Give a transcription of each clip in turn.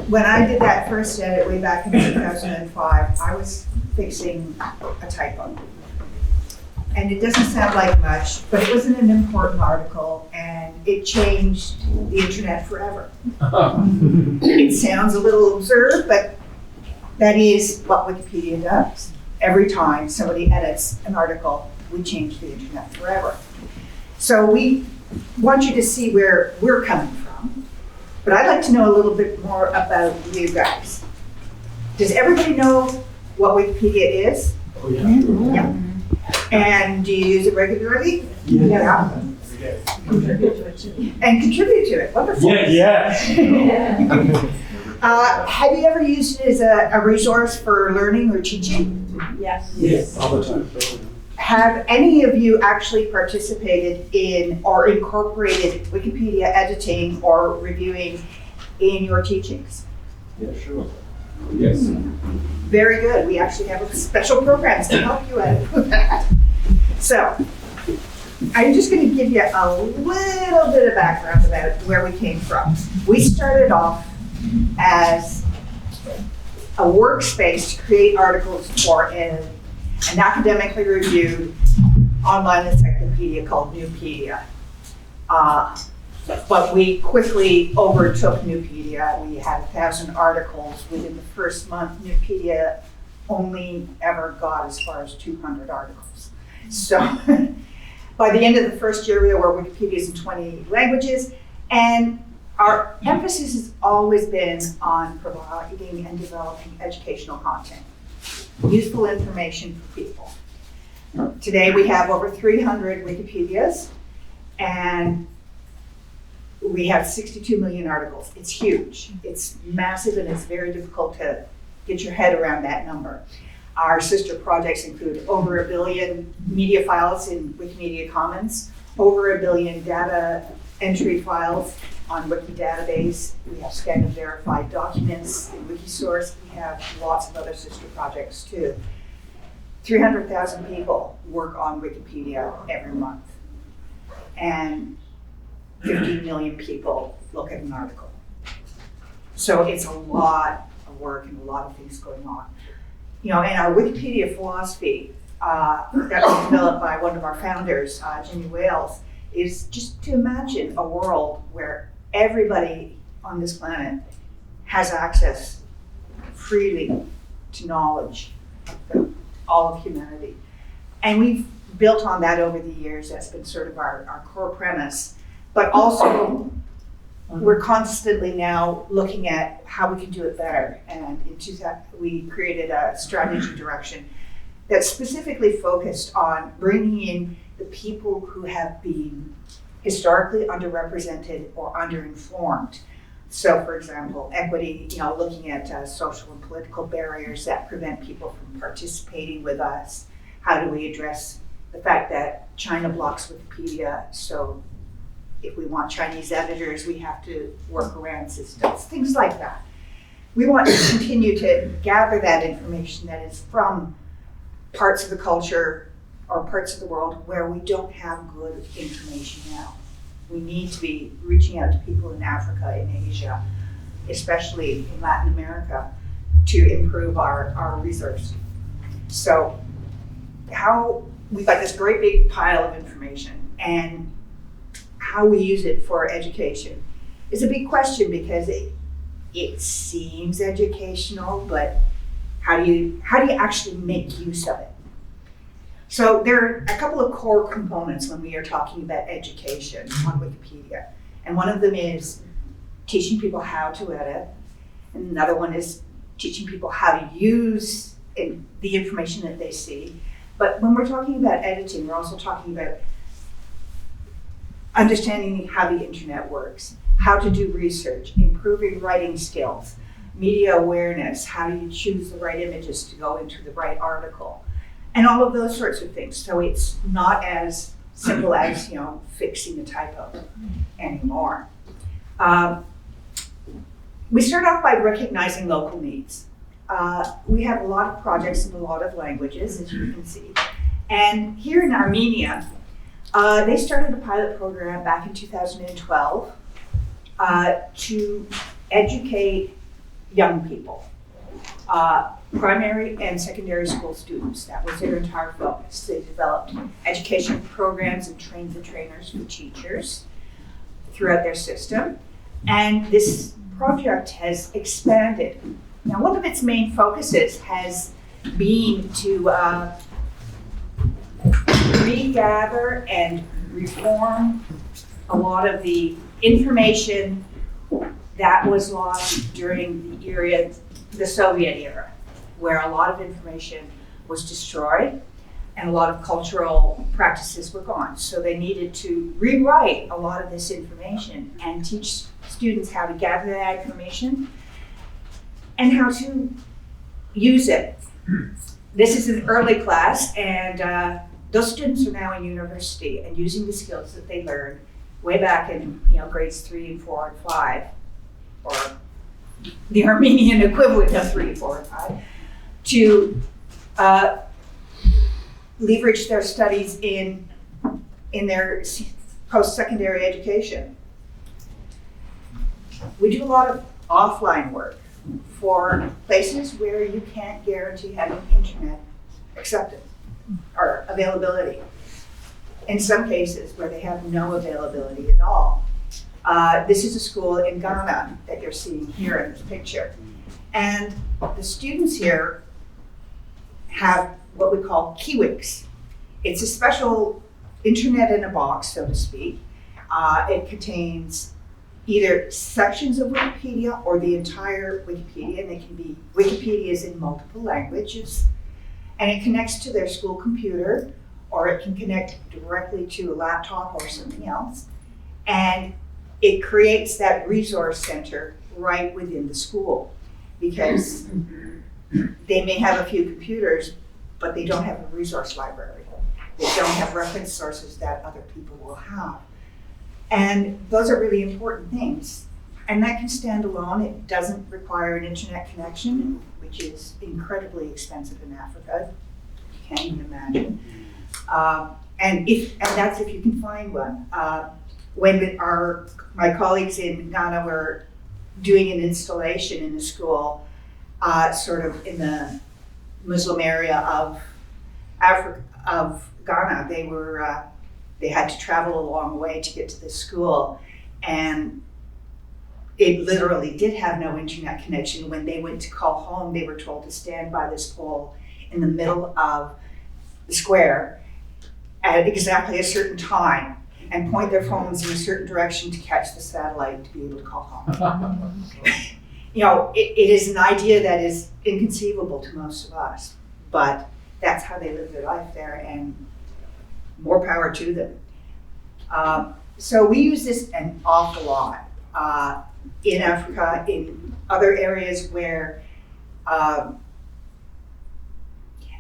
when I did that first edit way back in 2005, I was fixing a typo. And it doesn't sound like much, but it wasn't an important article, and it changed the internet forever. It sounds a little absurd, but that is what Wikipedia does. Every time somebody edits an article, we change the internet forever. So we want you to see where we're coming from, but I'd like to know a little bit more about you guys. Does everybody know what Wikipedia is? Oh, yeah. Yeah. And do you use it regularly? Yeah. And contribute to it. Wonderful. Yeah. Have you ever used it as a resource for learning or teaching? Yes. Yes, all the time. Have any of you actually participated in or incorporated Wikipedia editing or reviewing in your teachings? Yeah, sure. Yes. Very good. We actually have special programs to help you out with that. So, I'm just going to give you a little bit of background about where we came from. We started off as a workspace to create articles for an academically reviewed online encyclopedia called Noopedia. But we quickly overtook Noopedia. We had 1,000 articles within the first month. Noopedia only ever got as far as 200 articles. So by the end of the first year, there were Wikipedias in 20 languages, and our emphasis has always been on providing and developing educational content, useful information for people. Today we have over 300 Wikipedias, and we have 62 million articles. It's huge. It's massive, and it's very difficult to get your head around that number. Our sister projects include over 1 billion media files in Wikimedia Commons, over 1 billion data entry files on Wikidatabase. We have scanned and verified documents in Wikisource. We have lots of other sister projects too. 300,000 people work on Wikipedia every month, and 15 million people look at an article. So it's a lot of work and a lot of things going on. You know, and our Wikipedia philosophy that was developed by one of our founders, Jimmy Wales, is just to imagine a world where everybody on this planet has access freely to knowledge, all of humanity. And we've built on that over the years. That's been sort of our core premise. But also, we're constantly now looking at how we can do it better. And in 2000, we created a strategy direction that's specifically focused on bringing in the people who have been historically underrepresented or underinformed. So, for example, equity, you know, looking at social and political barriers that prevent people from participating with us. How do we address the fact that China blocks Wikipedia? So if we want Chinese editors, we have to work around systems, things like that. We want to continue to gather that information that is from parts of the culture or parts of the world where we don't have good information now. We need to be reaching out to people in Africa, in Asia, especially in Latin America, to improve our resource. So we've got this great big pile of information, and how we use it for education is a big question, because it seems educational, but how do you actually make use of it? So there are a couple of core components when we are talking about education on Wikipedia. And one of them is teaching people how to edit. And another one is teaching people how to use the information that they see. But when we're talking about editing, we're also talking about understanding how the internet works, how to do research, improving writing skills, media awareness, how do you choose the right images to go into the right article, and all of those sorts of things. So it's not as simple as, you know, fixing a typo anymore. We start off by recognizing local needs. We have a lot of projects in a lot of languages, as you can see. And here in Armenia, they started a pilot program back in 2012 to educate young people, primary and secondary school students. That was their entire focus. They developed education programs and trained the trainers for teachers throughout their system. And this project has expanded. Now, one of its main focuses has been to regather and reform a lot of the information that was lost during the Soviet era, where a lot of information was destroyed and a lot of cultural practices were gone. So they needed to rewrite a lot of this information and teach students how to gather that information and how to use it. This is an early class, and those students are now in university and using the skills that they learned way back in grades 3 and 4 and 5, or the Armenian equivalent of 3, 4, and 5, to leverage their studies in their post-secondary education. We do a lot of offline work for places where you can't guarantee having internet acceptance or availability. In some cases where they have no availability at all. This is a school in Ghana that you're seeing here in this picture. And the students here have what we call Kiwix. It's a special internet in a box, so to speak. It contains either sections of Wikipedia or the entire Wikipedia, and they can be Wikipedias in multiple languages. And it connects to their school computer, or it can connect directly to a laptop or something else. And it creates that resource center right within the school, because they may have a few computers, but they don't have a resource library. They don't have reference sources that other people will have. And those are really important things. And that can stand alone. It doesn't require an internet connection, which is incredibly expensive in Africa. You can't even imagine. And that's if you can find one. When my colleagues in Ghana were doing an installation in the school, sort of in the Muslim area of Ghana, they had to travel a long way to get to this school, and it literally did have no internet connection. When they went to call home, they were told to stand by this pole in the middle of the square at exactly a certain time and point their phones in a certain direction to catch the satellite to be able to call home. It is an idea that is inconceivable to most of us, but that's how they live their life there, and more power to them. So we use this an awful lot in Africa, in other areas where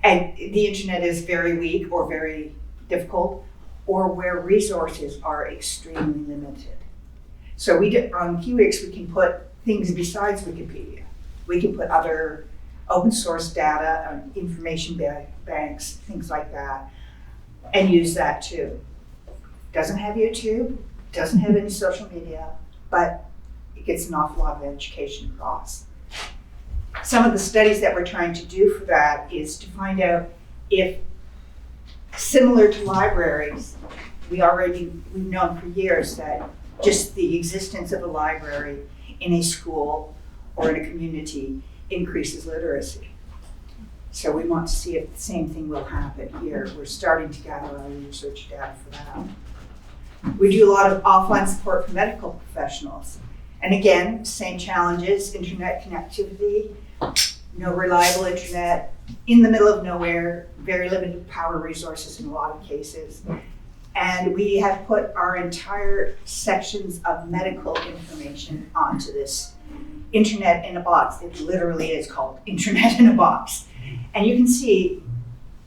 and the internet is very weak or very difficult, or where resources are extremely limited. So on QX, we can put things besides Wikipedia. We can put other open source data, information banks, things like that, and use that too. Doesn't have YouTube, doesn't have any social media, but it gets an awful lot of education across. Some of the studies that we're trying to do for that is to find out if, similar to libraries, we've known for years that just the existence of a library in a school or in a community increases literacy. So we want to see if the same thing will happen here. We're starting to gather our research data for that. We do a lot of offline support for medical professionals. And again, same challenges, internet connectivity, no reliable internet, in the middle of nowhere, very limited power resources in a lot of cases. And we have put our entire sections of medical information onto this internet in a box. It literally is called internet in a box. And you can see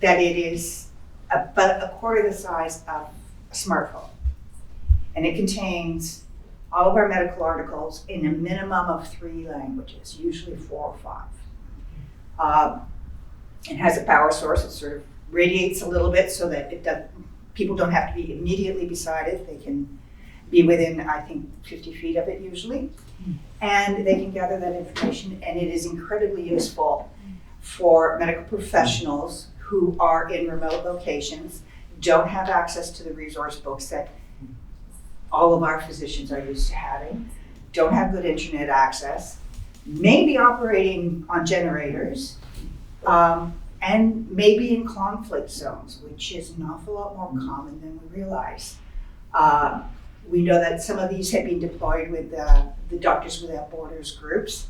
that it is about a quarter the size of a smartphone. And it contains all of our medical articles in a minimum of 3 languages, usually 4 or 5. It has a power source. It sort of radiates a little bit so that people don't have to be immediately beside it. They can be within, I think, 50 feet of it usually. And they can gather that information, and it is incredibly useful for medical professionals who are in remote locations, don't have access to the resource books that all of our physicians are used to having, don't have good internet access, may be operating on generators, and maybe in conflict zones, which is an awful lot more common than we realize. We know that some of these have been deployed with the Doctors Without Borders groups,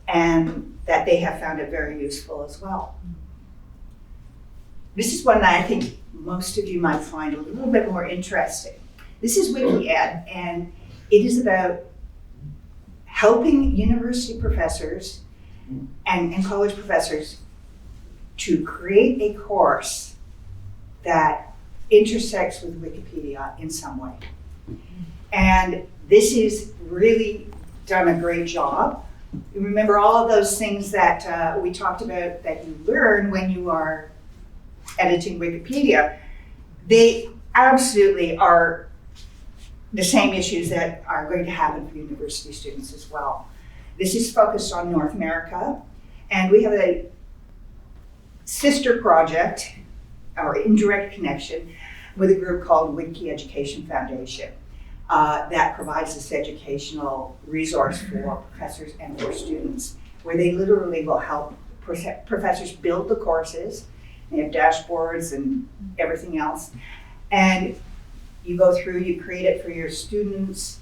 and that they have found it very useful as well. This is one that I think most of you might find a little bit more interesting. This is WikiEd, and it is about helping university professors and college professors to create a course that intersects with Wikipedia in some way. And this is really done a great job. You remember all of those things that we talked about that you learn when you are editing Wikipedia. They absolutely are the same issues that are going to happen for university students as well. This is focused on North America, and we have a sister project, or indirect connection, with a group called Wikimedia Education Foundation that provides this educational resource for professors and for students, where they literally will help professors build the courses. They have dashboards and everything else. And you go through, you create it for your students.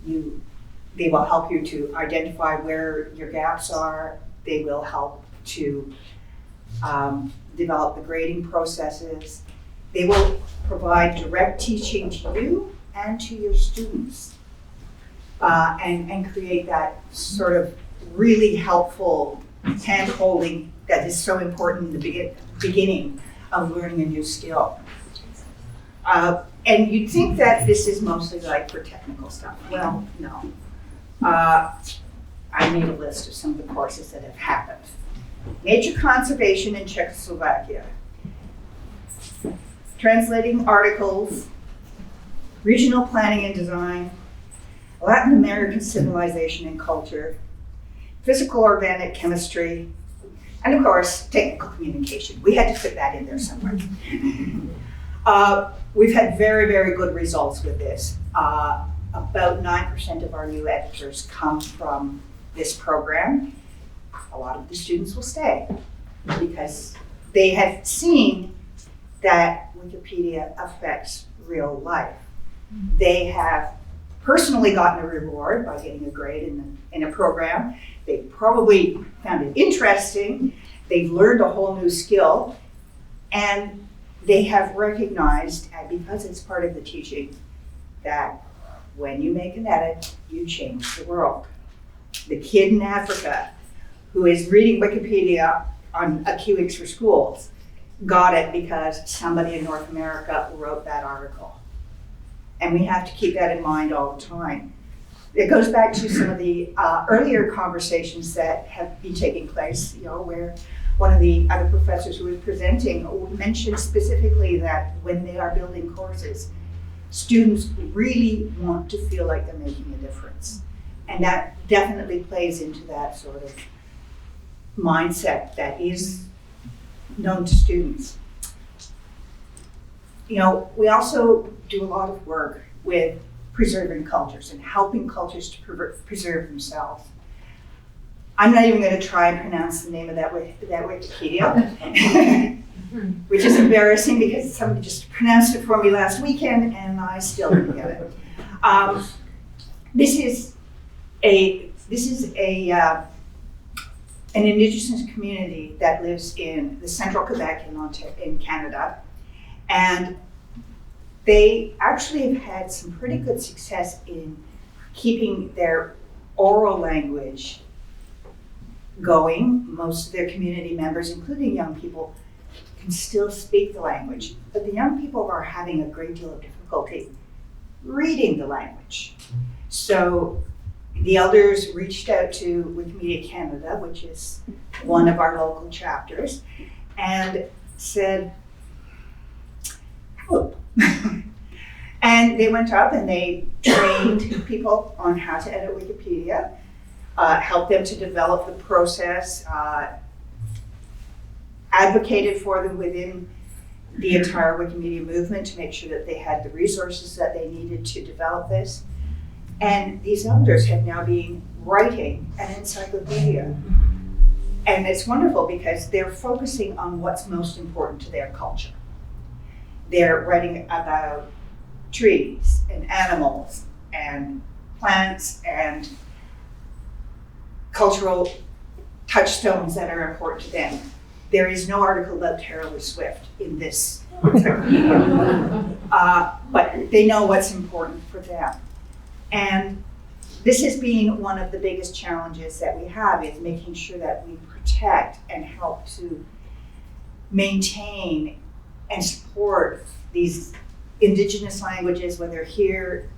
They will help you to identify where your gaps are. They will help to develop the grading processes. They will provide direct teaching to you and to your students, and create that sort of really helpful hand-holding that is so important in the beginning of learning a new skill. And you'd think that this is mostly like for technical stuff. Well, no. I made a list of some of the courses that have happened. Nature conservation in Czechoslovakia. Translating articles, regional planning and design, Latin American civilization and culture, physical organic chemistry, and of course, technical communication. We had to fit that in there somewhere. We've had very, very good results with this. About 9% of our new editors come from this program. A lot of the students will stay because they have seen that Wikipedia affects real life. They have personally gotten a reward by getting a grade in a program. They probably found it interesting. They've learned a whole new skill, and they have recognized, because it's part of the teaching, that when you make an edit, you change the world. The kid in Africa who is reading Wikipedia on a QX for Schools got it because somebody in North America wrote that article. And we have to keep that in mind all the time. It goes back to some of the earlier conversations that have been taking place, where one of the other professors who was presenting mentioned specifically that when they are building courses, students really want to feel like they're making a difference. And that definitely plays into that sort of mindset that is known to students. We also do a lot of work with preserving cultures and helping cultures to preserve themselves. I'm not even going to try and pronounce the name of that Wikipedia, which is embarrassing because somebody just pronounced it for me last weekend and I still didn't get it. This is an Indigenous community that lives in the central Quebec in Canada, and they actually have had some pretty good success in keeping their oral language going. Most of their community members, including young people, can still speak the language, but the young people are having a great deal of difficulty reading the language. So the elders reached out to Wikimedia Canada, which is one of our local chapters, and said, help. And they went up and they trained people on how to edit Wikipedia, helped them to develop the process, advocated for them within the entire Wikimedia movement to make sure that they had the resources that they needed to develop this. And these elders have now been writing an encyclopedia. And it's wonderful because they're focusing on what's most important to their culture. They're writing about trees and animals and plants and cultural touchstones that are important to them. There is no article about Taylor Swift in this encyclopedia, but they know what's important for them. And this has been one of the biggest challenges that we have, is making sure that we protect and help to maintain and support these indigenous languages, whether here,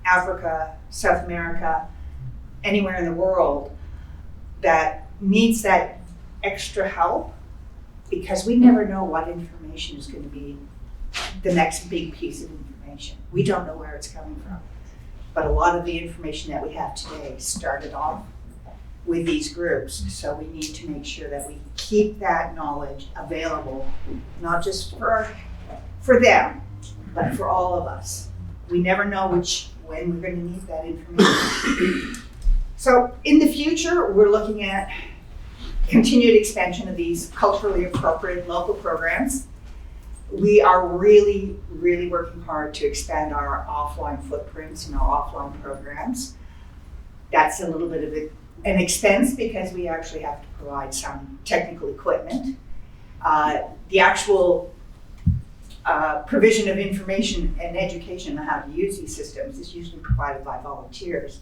Africa, South America, anywhere in the world, that needs that extra help, because we never know what information is going to be the next big piece of information. We don't know where it's coming from. But a lot of the information that we have today started off with these groups. So we need to make sure that we keep that knowledge available, not just for them, but for all of us. We never know when we're going to need that information. So in the future, we're looking at continued expansion of these culturally appropriate local programs. We are really, really working hard to expand our offline footprints and our offline programs. That's a little bit of an expense because we actually have to provide some technical equipment. The actual provision of information and education on how to use these systems is usually provided by volunteers,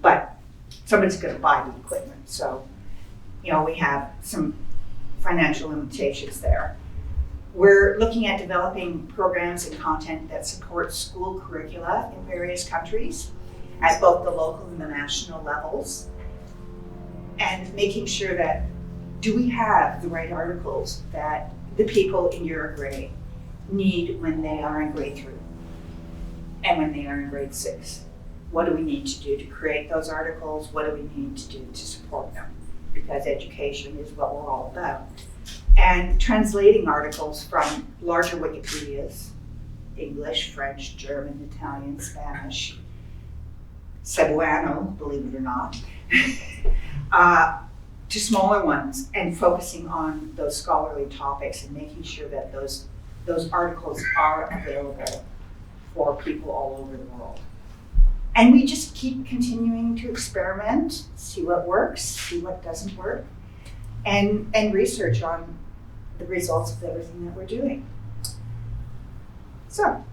but somebody's going to buy the equipment. So, we have some financial limitations there. We're looking at developing programs and content that support school curricula in various countries at both the local and the national levels, and making sure that, do we have the right articles that the people in your grade need when they are in grade 3 and when they are in grade 6? What do we need to do to create those articles? What do we need to do to support them? Because education is what we're all about. And translating articles from larger Wikipedias, English, French, German, Italian, Spanish, Cebuano, believe it or not, to smaller ones, and focusing on those scholarly topics and making sure that those articles are available for people all over the world. And we just keep continuing to experiment, see what works, see what doesn't work, and research on the results of everything that we're doing. So.